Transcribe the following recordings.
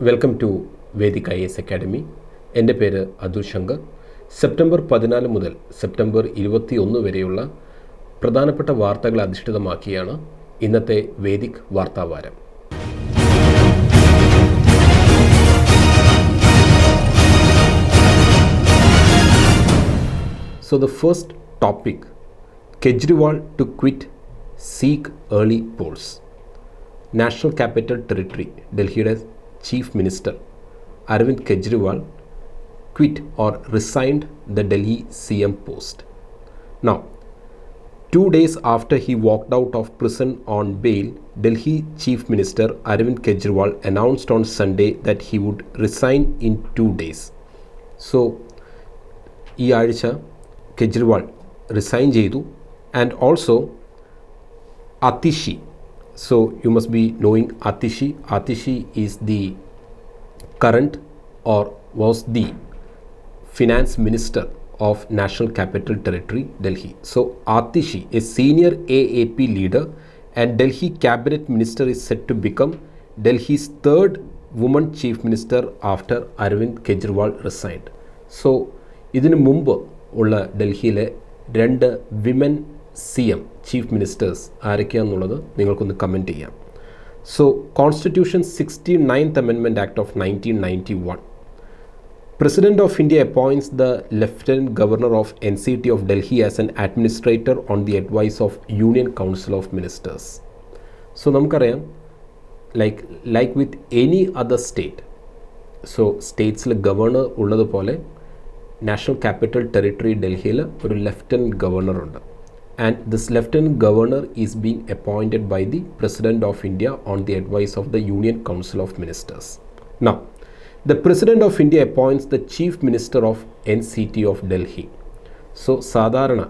Welcome to Vedic IAS academy. എൻ്റെ പേര് Atul Shankar. September 14 മുതൽ സെപ്റ്റംബർ 21 വരെയുള്ള പ്രധാനപ്പെട്ട വാർത്തകൾ അധിഷ്ഠിതമാക്കിയാണ് ഇന്നത്തെ Vedic വാർത്താവാരം. So the first topic, Kejriwal to quit, seek early polls. National Capital Territory, Delhiയുടെ Chief Minister Arvind Kejriwal quit or resigned the Delhi CM post. Now, 2 days after he walked out of prison on bail, Delhi Chief Minister Arvind Kejriwal announced on Sunday that he would resign in 2 days. So, ഈ ആഴ്ച Kejriwal resign ചെയ്തു. And also Atishi, so you must be knowing Atishi is the current or was the finance minister of National Capital Territory Delhi. So Atishi, a senior AAP leader and Delhi cabinet minister, is set to become Delhi's third woman chief minister after Arvind Kejriwal resigned. So ഇതിനു മുമ്പ് ഉള്ള ഡൽഹിയിലെ 2 women CM chief ministers ആരൊക്കെയാണെന്നുള്ളത് നിങ്ങൾക്കൊന്ന് comment ചെയ്യാം. So constitution 69th Amendment Act of 1991. President of India appoints the Lieutenant Governor of NCT of Delhi as an administrator on the advice of Union Council of Ministers. So നമുക്കറിയാം, like with any other state, so സ്റ്റേറ്റ്സിൽ governor ഉള്ളതുപോലെ national capital territory ഡൽഹിയിൽ ഒരു lieutenant governor ഉണ്ട്. And this lieutenant governor is being appointed by the president of India on the advice of the union council of ministers. Now the president of India appoints the chief minister of NCT of Delhi. So സാധാരണ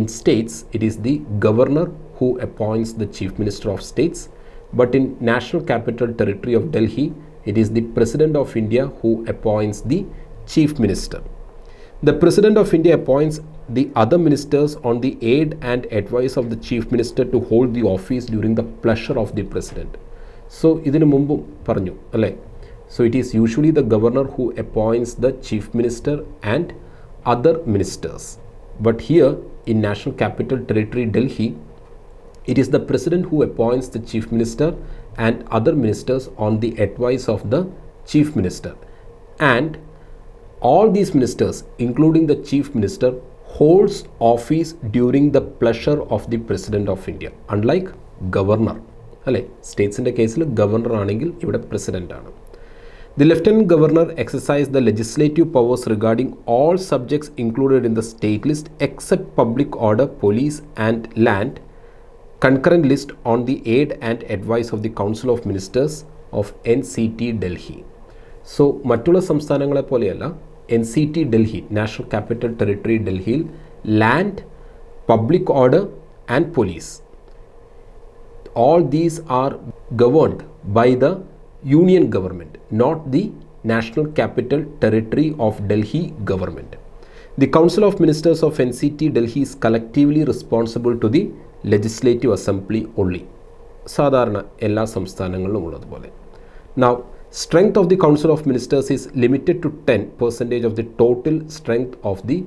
in states it is the governor who appoints the chief minister of states, but in national capital territory of Delhi it is the president of India who appoints the chief minister. The President of India appoints the other ministers on the aid and advice of the Chief Minister to hold the office during the pleasure of the President. So, ഇതിനു മുമ്പും പറഞ്ഞു അല്ലേ? So, it is usually the governor who appoints the Chief Minister and other ministers. But here, in National Capital Territory Delhi, it is the President who appoints the Chief Minister and other ministers on the advice of the Chief Minister. And all these ministers, including the Chief Minister, holds office during the pleasure of the President of India, unlike Governor. അല്ലേ, സ്റ്റേറ്റ്സിൻ്റെ കേസിൽ governor ആണെങ്കിൽ ഇവിടെ president ആണ്. The Lieutenant Governor exercise the legislative powers regarding all subjects included in the state list except public order, police and land, concurrent list on the aid and advice of the Council of Ministers of NCT Delhi. So മറ്റുള്ള സംസ്ഥാനങ്ങളെ പോലെയല്ല, NCT Delhi, national capital territory ഡൽഹിയിൽ land, public order and police, all these are governed by the union government, not the National Capital Territory of Delhi government. The Council of Ministers of NCT Delhi is collectively responsible to the Legislative Assembly only. സാധാരണ എല്ലാ സംസ്ഥാനങ്ങളിലും ഉള്ളതുപോലെ. Now, strength of the Council of Ministers is limited to 10% of the total strength of the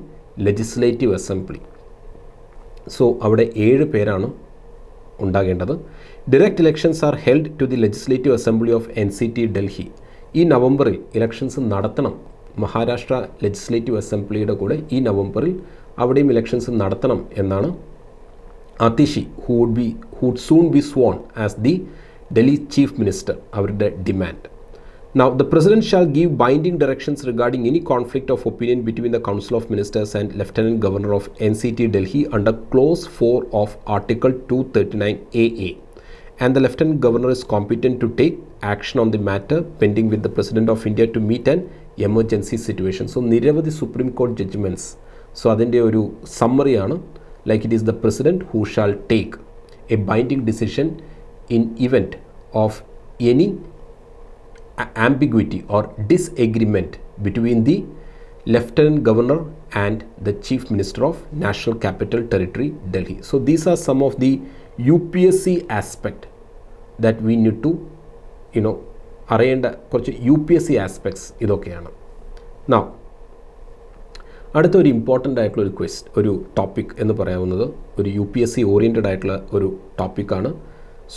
Legislative Assembly. So അവിടെ 7 പേരാണ് ഉണ്ടാകേണ്ടത്. Direct elections are held to the Legislative Assembly of NCT Delhi. ഈ നവംബറിൽ elections നടത്തണം. Maharashtra legislative അസംബ്ലിയുടെ കൂടെ ഈ നവംബറിൽ അവിടെയും ഇലക്ഷൻസ് നടത്തണം എന്നാണ് Atishi who would soon be sworn as the Delhi Chief Minister അവരുടെ demand. Now, the President shall give binding directions regarding any conflict of opinion between the Council of Ministers and Lieutenant Governor of NCT Delhi under Clause 4 of Article 239AA. And the Lieutenant Governor is competent to take action on the matter pending with the President of India to meet an emergency situation. So, നിരവധി Supreme Court judgments. So, അതിൻ്റെ ഒരു സമ്മറിയാണ്. Like it is the President who shall take a binding decision in event of any ambiguity or disagreement between the Lieutenant Governor and the Chief Minister of National Capital Territory Delhi. So these are some of the UPSC aspect that we need to അറിയേണ്ട കുറച്ച് UPSC aspects ഇതൊക്കെയാണ്. Now അടുത്തൊരു important ആയിട്ടുള്ള ഒരു topic എന്ന് പറയാവുന്നത് ഒരു UPSC oriented ആയിട്ടുള്ള ഒരു ടോപ്പിക്കാണ്.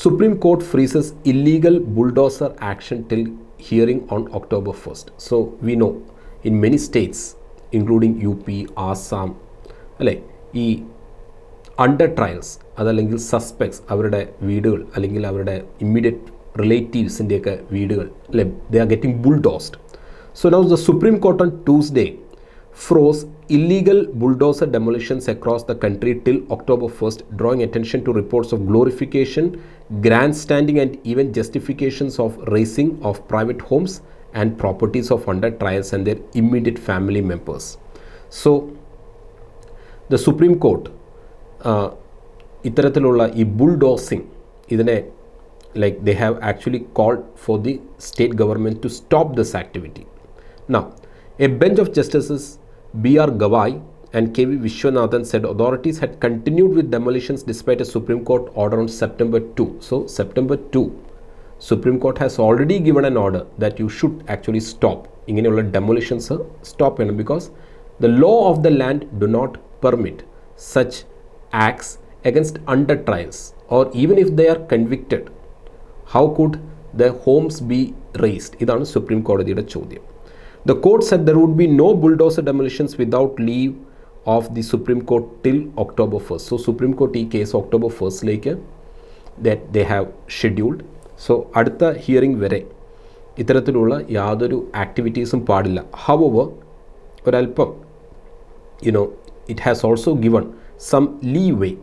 Supreme court freezes illegal bulldozer action till hearing on October 1st. So we know in many States including UP, Assam അല്ലേ, ഈ അണ്ടർ ട്രയൽസ് അതല്ലെങ്കിൽ സസ്പെക്ട്സ് അവരുടെ വീടുകൾ അല്ലെങ്കിൽ അവരുടെ ഇമ്മീഡിയറ്റ് റിലേറ്റീവ്സിൻ്റെയൊക്കെ വീടുകൾ അല്ലെ, they are getting bulldozed. So now the supreme court on Tuesday froze illegal bulldozer demolitions across the country till October 1st, drawing attention to reports of glorification, grandstanding and even justifications of razing of private homes and properties of under trials and their immediate family members. So the Supreme Court ഇത്തരത്തിലുള്ള ഈ ബുൾഡോസിങ് ഇതിനെ like they have actually called for the state government to stop this activity. Now, a bench of justices B.R. Gawai and K.V. Vishwanathan said authorities had continued with demolitions despite a Supreme Court order on September 2. So, September 2, Supreme Court has already given an order that you should actually stop. ഇങ്ങനെയുള്ള demolitions stop ചെയ്യണം because the law of the land do not permit such acts against under trials, or even if they are convicted, how could the homes be razed? ഇതാണ് supreme കോടതിയുടെ ചോദ്യം. The court said there would be no bulldozer demolitions without leave of the Supreme Court till October 1st. So Supreme Court ഈ case October 1st that they have scheduled. So അടുത്ത hearing വരെ ഇത്തരത്തിലുള്ള യാതൊരു ആക്ടിവിറ്റീസും പാടില്ല. However, ഒരല്പം it has also given some leeway.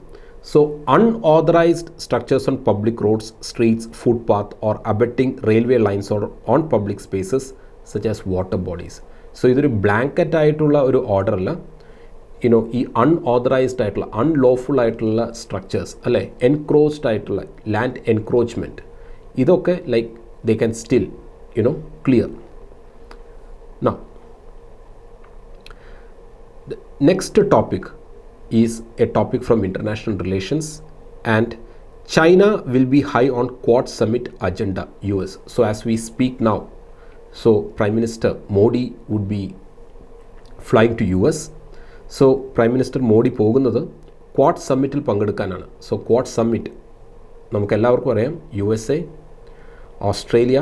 So unauthorized structures on public roads, streets, footpath or abutting railway lines or on public spaces such as water bodies. So ഇതൊരു blanket ആയിട്ടുള്ള ഒരു ഓർഡർ അല്ല. ഈ അൺഓതറൈസ്ഡ് ആയിട്ടുള്ള unlawful ആയിട്ടുള്ള structures അല്ലേ, എൻക്രോച്ച്ഡ് ആയിട്ടുള്ള land encroachment, ഇതൊക്കെ like they can still clear. Now the next topic is a topic from international relations, and China will be high on Quad Summit agenda, US. So as we speak now, so Prime Minister Modi would be flying to US. So Prime Minister Modi പോകുന്നത് quad സമ്മിറ്റിൽ പങ്കെടുക്കാനാണ്. So Quad summit നമുക്കെല്ലാവർക്കും അറിയാം, USA, Australia,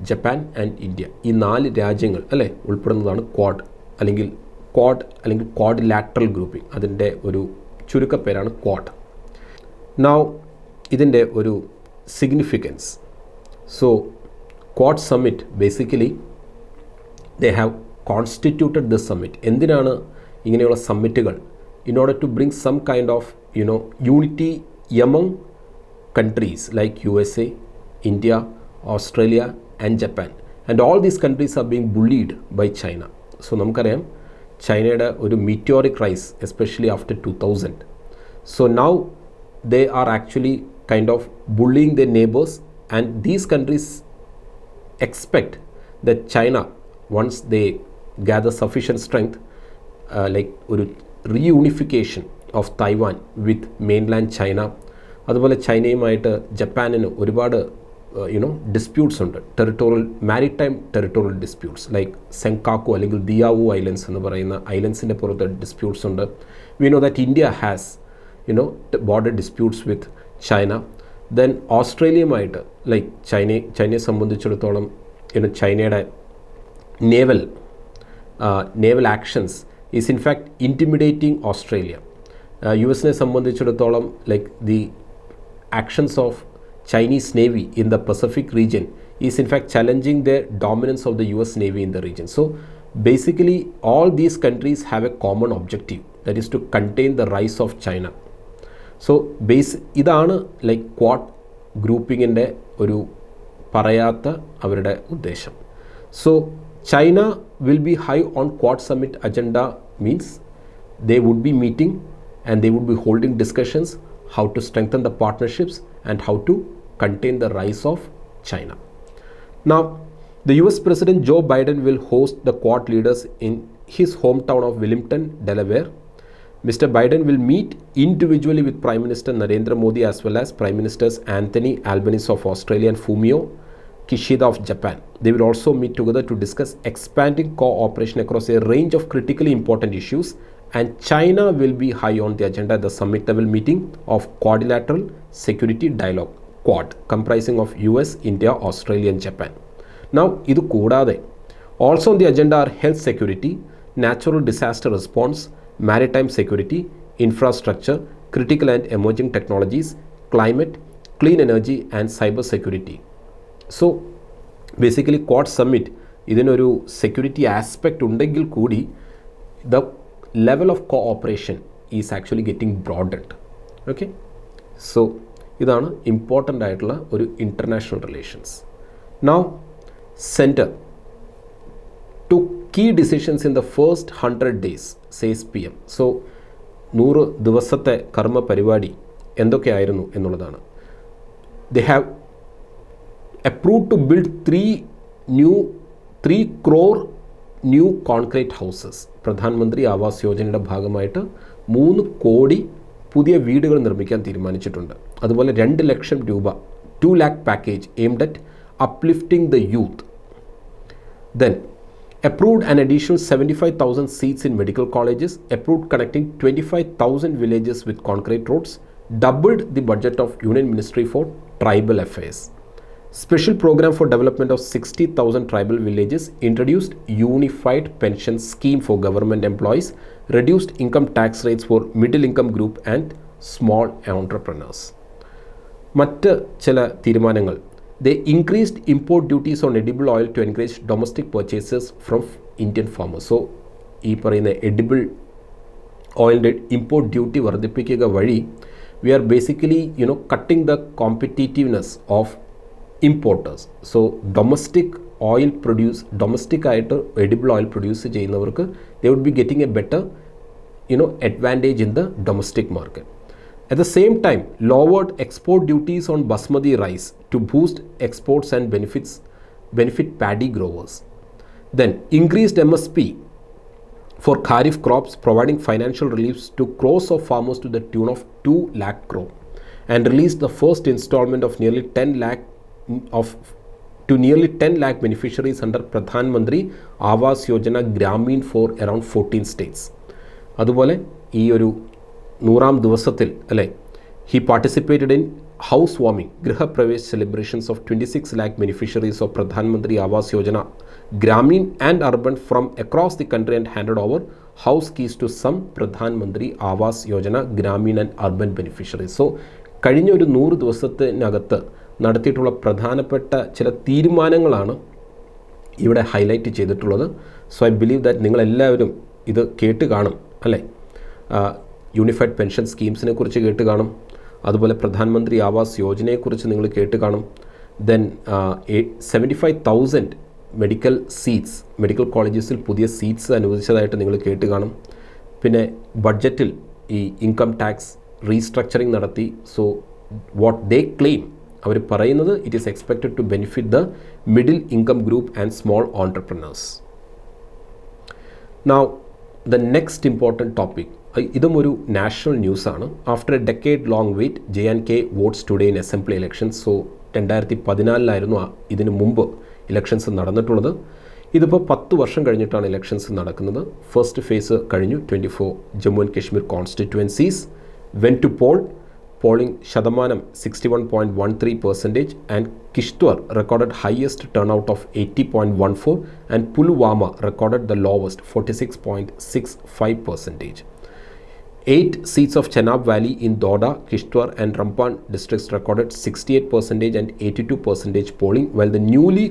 Japan and India, ഈ 4 രാജ്യങ്ങൾ അല്ലേ ഉൾപ്പെടുന്നതാണ് quad അല്ലെങ്കിൽ quadrilateral grouping. അതിൻ്റെ ഒരു ചുരുക്കപ്പേരാണ് ക്വാഡ്. നൗ ഇതിൻ്റെ ഒരു significance. So Quad summit basically they have constituted this summit. എന്തിനാണ് ഇങ്ങനെയുള്ള സമ്മിറ്റുകൾ? In order to bring some kind of unity among countries like USA, India, Australia and Japan, and all these countries are being bullied by China. So നമുക്കറിയാം ചൈനയുടെ ഒരു meteoric rise, especially after 2000. So now they are actually kind of bullying their neighbors, and these countries expect that China, once they gather sufficient strength, like ഒരു reunification of Taiwan with mainland China, അതുപോലെ ചൈനയുമായിട്ട് ജപ്പാനിന് ഒരുപാട് disputes ഉണ്ട്, maritime territorial disputes like Senkaku അല്ലെങ്കിൽ Diaoyu islands എന്ന് പറയുന്ന ഐലൻഡ്സിൻ്റെ പുറത്ത് disputes ഉണ്ട്. We know that India has border disputes with China. Then ഓസ്ട്രേലിയയുമായിട്ട് ലൈക്ക് ചൈനയെ സംബന്ധിച്ചിടത്തോളം ചൈനയുടെ naval actions is in fact intimidating Australia. യുഎസിനെ സംബന്ധിച്ചിടത്തോളം like the actions of Chinese Navy in the Pacific region is in fact challenging the dominance of the US Navy in the region. So basically all these countries have a common objective, that is to contain the rise of China. So ഇതാണ് like quad ഗ്രൂപ്പിങ്ങിൻ്റെ ഒരു പറയാത്ത അവരുടെ ഉദ്ദേശം. So China will be high on Quad Summit agenda means they would be meeting and they would be holding discussions how to strengthen the partnerships and how to contain the rise of China. Now, the US President Joe Biden will host the Quad leaders in his hometown of Wilmington, Delaware. Mr. Biden will meet individually with Prime Minister Narendra Modi as well as Prime Ministers Anthony Albanese of Australia and Fumio Kishida of Japan. They will also meet together to discuss expanding cooperation across a range of critically important issues, and China will be high on the agenda at the summit level meeting of Quadrilateral Security Dialogue Quad, comprising of US, India, Australia and Japan. Now, idu koodade also on the agenda are health security, natural disaster response, maritime security, infrastructure, critical and emerging technologies, climate, clean energy and cyber security. So basically Quad Summit ഇതിനൊരു security aspect ഉണ്ടെങ്കിൽ കൂടി the level of cooperation is actually getting broadened. Okay, so ഇതാണ് important ആയിട്ടുള്ള ഒരു international relations. Now center took key decisions in the first 100 days, says PM. So 100 ദിവസത്തെ കർമ്മ പരിപാടി എന്തൊക്കെയായിരുന്നു എന്നുള്ളതാണ്. They have approved to build 3 crore new concrete houses. പ്രധാനമന്ത്രി ആവാസ് യോജനയുടെ ഭാഗമായിട്ട് 3 കോടി പുതിയ വീടുകൾ നിർമ്മിക്കാൻ തീരുമാനിച്ചിട്ടുണ്ട്. അതുപോലെ 2 ലക്ഷം രൂപ 2 lakh package aimed at uplifting the youth. Then approved an additional 75,000 seats in medical colleges, approved connecting 25,000 villages with concrete roads, doubled the budget of Union Ministry for Tribal Affairs. Special program for development of 60,000 tribal villages, introduced unified pension scheme for government employees, reduced income tax rates for middle income group and small entrepreneurs. മറ്റ് ചില തീരുമാനങ്ങൾ, they increased import duties on edible oil to encourage domestic purchases from Indian farmers. So ഈ പറയുന്ന edible ഓയിലിൻ്റെ import duty വർദ്ധിപ്പിക്കുക വഴി we are basically cutting the competitiveness of importers. So domestic ആയിട്ട് edible oil produce ചെയ്യുന്നവർക്ക് they would be getting a better advantage in the domestic market. At the same time, lowered export duties on basmati rice to boost exports and benefit paddy growers. Then increased MSP for kharif crops, providing financial reliefs to crores of farmers to the tune of 2 lakh crore, and released the first installment of nearly 10 lakh beneficiaries under Pradhan Mantri Awas Yojana Gramin for around 14 states. അതുപോലെ ഈ ഒരു 100ാം ദിവസത്തിൽ അല്ലേ, he participated in housewarming ഗൃഹപ്രവേശ് celebrations of 26 lakh beneficiaries of Pradhan Mantri Awas Yojana Gramin and urban from across the country and handed over house keys to some Pradhan Mantri Awas Yojana Gramin and urban beneficiaries. So കഴിഞ്ഞ ഒരു 100 ദിവസത്തിനകത്ത് നടത്തിയിട്ടുള്ള പ്രധാനപ്പെട്ട ചില തീരുമാനങ്ങളാണ് ഇവിടെ highlight ചെയ്തിട്ടുള്ളത്. So I believe that നിങ്ങളെല്ലാവരും ഇത് കേട്ട് കാണും അല്ലേ. യൂണിഫൈഡ് പെൻഷൻ സ്കീംസിനെ കുറിച്ച് കേട്ട് കാണും, അതുപോലെ പ്രധാനമന്ത്രി ആവാസ് യോജനയെക്കുറിച്ച് നിങ്ങൾ കേട്ട് കാണും. ദെൻ 75,000 മെഡിക്കൽ കോളേജസിൽ പുതിയ സീറ്റ്സ് അനുവദിച്ചതായിട്ട് നിങ്ങൾ കേട്ട് കാണും. പിന്നെ ബഡ്ജറ്റിൽ ഈ ഇൻകം ടാക്സ് റീസ്ട്രക്ചറിങ് നടത്തി. സോ വാട്ട് ദേ ക്ലെയിം, അവർ പറയുന്നത് it is expected to benefit the middle income group and small entrepreneurs. Now the next important topic, ഇതും ഒരു നാഷണൽ ന്യൂസാണ്. After a decade long wait, JNK votes today in assembly elections. So 2014 ഇതിന് മുമ്പ് elections നടന്നിട്ടുള്ളത്. ഇതിപ്പോൾ 10 വർഷം കഴിഞ്ഞിട്ടാണ് elections നടക്കുന്നത്. ഫസ്റ്റ് ഫേസ് കഴിഞ്ഞു. 24 Jammu and Kashmir constituencies went to poll. Polling ശതമാനം 61.13% and Kishtwar recorded highest turnout of 80.14 and Pulwama recorded the lowest 46.65%. 8 seats of Chenab Valley in Doda, Kishtwar and Rampan districts recorded 68% and 82% polling, while the newly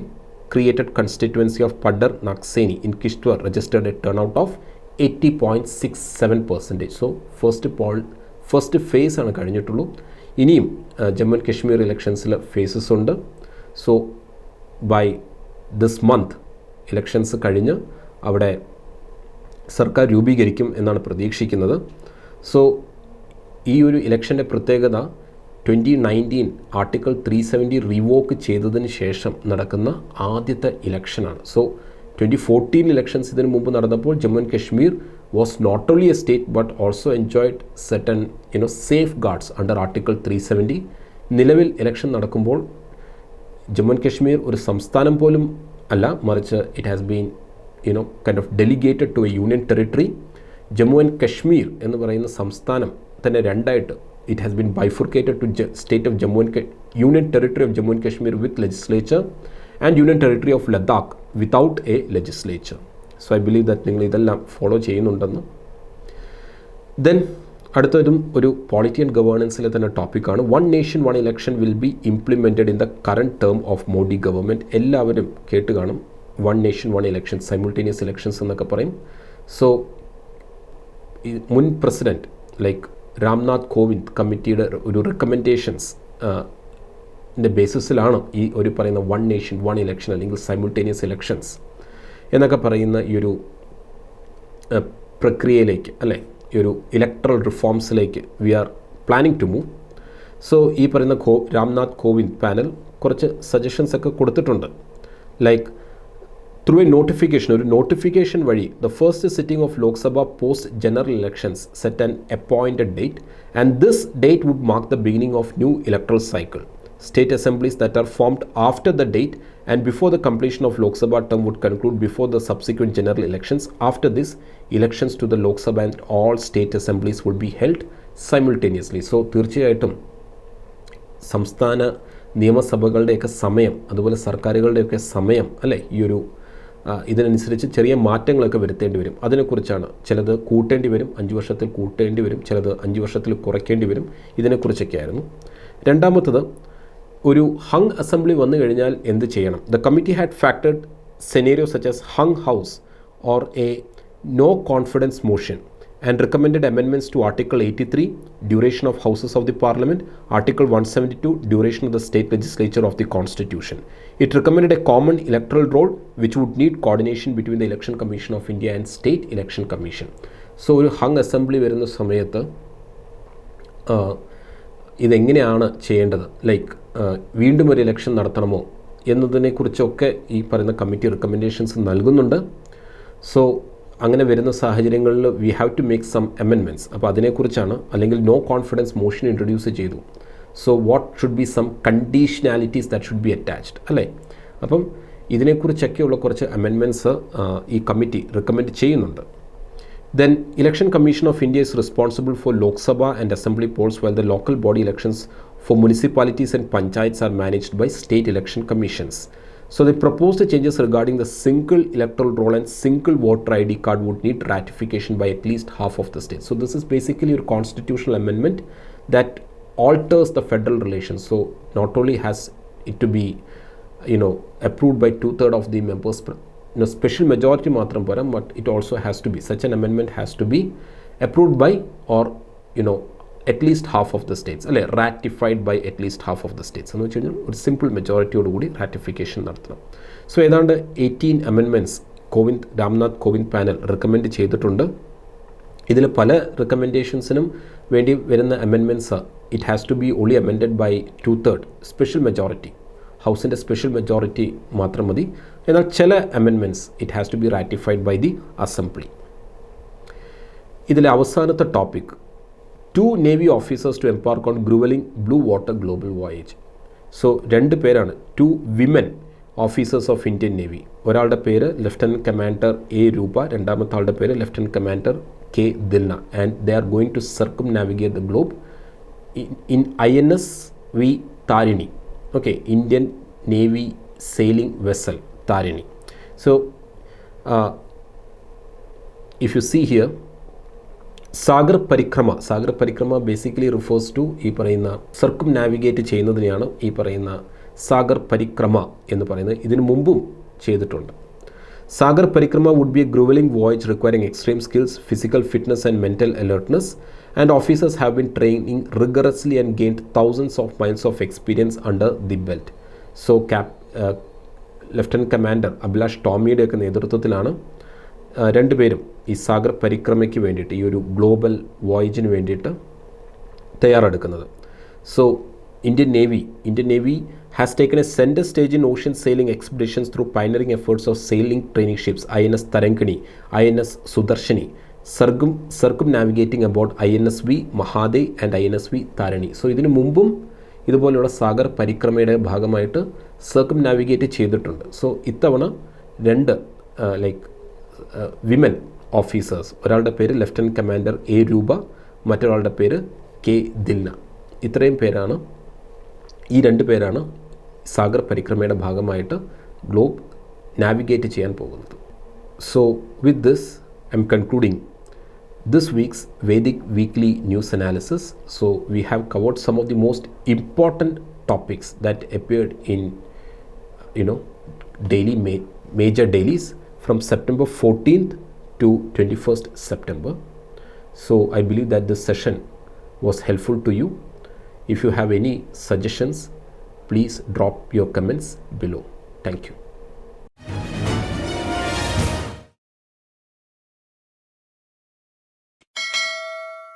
created constituency of Padar Nakseni in Kishtwar registered a turnout of 80.67%. So first phase ആണ് കഴിഞ്ഞിട്ടുള്ളൂ. ഇനിയും Jammu and Kashmir ഇലക്ഷൻസിൽ phases ഉണ്ട്. So by this month elections കഴിഞ്ഞ് അവിടെ സർക്കാർ രൂപീകരിക്കും എന്നാണ് പ്രതീക്ഷിക്കുന്നത്. സോ ഈ ഒരു ഇലക്ഷൻ്റെ പ്രത്യേകത 2019 ആർട്ടിക്കിൾ 370 റിവോക്ക് ചെയ്തതിന് ശേഷം നടക്കുന്ന ആദ്യത്തെ ഇലക്ഷനാണ്. സോ 2014 ഇലക്ഷൻസ് ഇതിനു മുമ്പ് നടന്നപ്പോൾ Jammu and Kashmir was not only a state but also enjoyed certain safeguards under Article 370. നിലവിൽ ഇലക്ഷൻ നടക്കുമ്പോൾ ജമ്മു ആൻഡ് കശ്മീർ ഒരു സംസ്ഥാനം പോലും അല്ല, മറിച്ച് it has been kind of delegated to a union territory. Jammu and Kashmir എന്ന് പറയുന്ന സംസ്ഥാനം തന്നെ രണ്ടായിട്ട് it has been bifurcated to state of Jammu and union territory of Jammu and Kashmir with legislature and union territory of Ladakh without a legislature. So I believe that നിങ്ങൾ ഇതെല്ലാം follow ചെയ്യുന്നുണ്ടെന്ന്. Then അടുത്തതും ഒരു പോളിറ്റി ആൻഡ് ഗവേണൻസിലെ തന്നെ ടോപ്പിക്കാണ്. 1 nation 1 election will be implemented in the current term of Modi government. എല്ലാവരും കേട്ട് കാണും 1 നേഷൻ 1 ഇലക്ഷൻ, സൈമിൾട്ടേനിയസ് ഇലക്ഷൻസ് എന്നൊക്കെ പറയും. സോ മുൻ പ്രസിഡൻറ്റ് ലൈക്ക് രാംനാഥ് കോവിന്ദ് കമ്മിറ്റിയുടെ ഒരു റെക്കമെൻഡേഷൻസ് ബേസിസിലാണ് ഈ ഒരു പറയുന്ന 1 നേഷൻ 1 ഇലക്ഷൻ അല്ലെങ്കിൽ സൈമിൾട്ടേനിയസ് ഇലക്ഷൻസ് എന്നൊക്കെ പറയുന്ന ഈ ഒരു പ്രക്രിയയിലേക്ക്, അല്ലേ, ഈ ഒരു ഇലക്ട്രൽ റിഫോംസിലേക്ക് we are planning to move. So ഈ പറയുന്ന രാംനാഥ് കോവിന്ദ് പാനൽ കുറച്ച് സജഷൻസ് ഒക്കെ കൊടുത്തിട്ടുണ്ട്. ലൈക്ക് ത്രൂ എ നോട്ടിഫിക്കേഷൻ, ഒരു നോട്ടിഫിക്കേഷൻ വഴി the first sitting of Lok Sabha post general elections set an appointed date and this date would mark the beginning of new electoral cycle. State assemblies that are formed after the date and before the completion of Lok Sabha term would conclude before the subsequent general elections. After this, elections to the Lok Sabha and all state assemblies would be held simultaneously. So തീർച്ചയായിട്ടും സംസ്ഥാന നിയമസഭകളുടെയൊക്കെ സമയം, അതുപോലെ സർക്കാരുകളുടെയൊക്കെ സമയം, അല്ലേ, ഈ ഒരു ഇതിനനുസരിച്ച് ചെറിയ മാറ്റങ്ങളൊക്കെ വരുത്തേണ്ടി വരും. അതിനെക്കുറിച്ചാണ്, ചിലത് കൂട്ടേണ്ടി വരും, 5 വർഷത്തിൽ കൂട്ടേണ്ടി വരും, ചിലത് 5 വർഷത്തിൽ കുറയ്ക്കേണ്ടി വരും. ഇതിനെക്കുറിച്ചൊക്കെ ആയിരുന്നു. രണ്ടാമത്തത്, ഒരു ഹങ് അസംബ്ലി വന്നു കഴിഞ്ഞാൽ എന്ത് ചെയ്യണം? The committee had factored scenario such as hung house or a no confidence motion and recommended amendments to Article 83, duration of houses of the Parliament, Article 172, duration of the state legislature of the Constitution. It recommended a common electoral roll which would need coordination between the Election Commission of India and State Election Commission. So ഒരു hung assembly വരുന്ന സമയത്ത് ഇതെങ്ങനെയാണ് ചെയ്യേണ്ടത്, like വീണ്ടും ഒരു election നടത്തണമോ എന്നതിനെക്കുറിച്ചൊക്കെ ഈ പറയുന്ന committee recommendations നൽകുന്നുണ്ട്. സോ അങ്ങനെ വരുന്ന സാഹചര്യങ്ങളിൽ we have to make some amendments. അപ്പോൾ അതിനെക്കുറിച്ചാണ്, അല്ലെങ്കിൽ നോ കോൺഫിഡൻസ് മോഷൻ ഇൻട്രൊഡ്യൂസ് ചെയ്തു. So what should be some conditionalities that should be attached, അല്ലേ? അപ്പം ഇതിനെക്കുറിച്ചൊക്കെയുള്ള കുറച്ച് അമെൻമെൻറ്റ്സ് ഈ കമ്മിറ്റി റെക്കമെൻഡ് ചെയ്യുന്നുണ്ട്. Then Election Commission of India is responsible for Lok Sabha and Assembly polls, while the local body elections for municipalities and panchayats are managed by state election commissions. So the proposed changes regarding the single electoral roll and single voter ID card would need ratification by at least half of the states. So this is basically a constitutional amendment that alters the federal relations. So not only has it to be approved by 2/3 of the members, special majority matram param, but it also has to be, such an amendment has to be approved by or at least half of the states, അല്ലെ, ratified by at least half of the states എന്ന് വെച്ച് കഴിഞ്ഞാൽ ഒരു simple മെജോറിറ്റിയോടുകൂടി ratification നടത്തണം. So ഏതാണ്ട് 18 amendments Ramnath Kovind panel recommend ചെയ്തിട്ടുണ്ട്. ഇതിൽ പല റെക്കമെൻഡേഷൻസിനും വേണ്ടി വരുന്ന amendments it has to be only amended by 2/3 special majority, ഹൗസിൻ്റെ സ്പെഷ്യൽ മെജോറിറ്റി മാത്രം മതി. എന്നാൽ ചില amendments it has to be ratified by the assembly. ഇതിലെ അവസാനത്തെ topic, 2 navy officers to embark on ഗ്രൂവലിംഗ് blue water global voyage. So 2 പേരാണ്, 2 women officers of Indian Navy. ഒരാളുടെ പേര് ലെഫ്റ്റനൻറ്റ് കമാൻഡർ എ രൂപ, രണ്ടാമത്തെ ആളുടെ പേര് lieutenant commander K Dilna. And they are going to circumnavigate the globe in INS V Tarini. Okay, Indian Navy sailing vessel Tarini. So if you see here, Sagar Parikrama basically refers to ഈ പറയുന്ന സർക്കുംനാവിഗേറ്റ് ചെയ്യുന്നതിനെയാണ് ഈ പറയുന്ന സാഗർ പരിക്രമ എന്ന് പറയുന്നത്. ഇതിനു മുമ്പും ചെയ്തിട്ടുണ്ട്. Sagar Parikrama would be a grueling voyage requiring extreme skills, physical fitness and mental alertness, and officers have been training rigorously and gained thousands of miles of experience under the belt. So Lieutenant Commander Abhilash ടോമിയുടെയൊക്കെ നേതൃത്വത്തിലാണ് 2 പേരും ഈ സാഗർ പരിക്രമയ്ക്ക് വേണ്ടിയിട്ട്, ഈ ഒരു global വോയേജിന് വേണ്ടിയിട്ട് തയ്യാറെടുക്കുന്നത്. So Indian Navy has taken a center stage in ocean sailing expeditions through pioneering efforts of sailing training ships INS Tarangani, INS Sudarshani, circumnavigating about INSV Mahadev and INSV Tarini. So ഇതിനു മുമ്പും ഇതുപോലെയുള്ള സാഗർ പരിക്രമയുടെ ഭാഗമായിട്ട് സർക്കം ചെയ്തിട്ടുണ്ട്. So ഇത്തവണ രണ്ട് women officers, ഒരാളുടെ പേര് lieutenant commander A രൂപ, മറ്റൊരാളുടെ പേര് കെ ദിൽന. ഈ രണ്ട് പേരാണ് സാഗർ പരിക്രമയുടെ ഭാഗമായിട്ട് ഗ്ലോബ് നാവിഗേറ്റ് ചെയ്യാൻ പോകുന്നത്. So with this I M concluding this week's Vedhik Weekly News Analysis. So we have covered some of the most important topics that appeared in daily major dailies from September 14th to 21st September. So I believe that this session was helpful to you. If you have any suggestions, please drop your comments below. Thank you.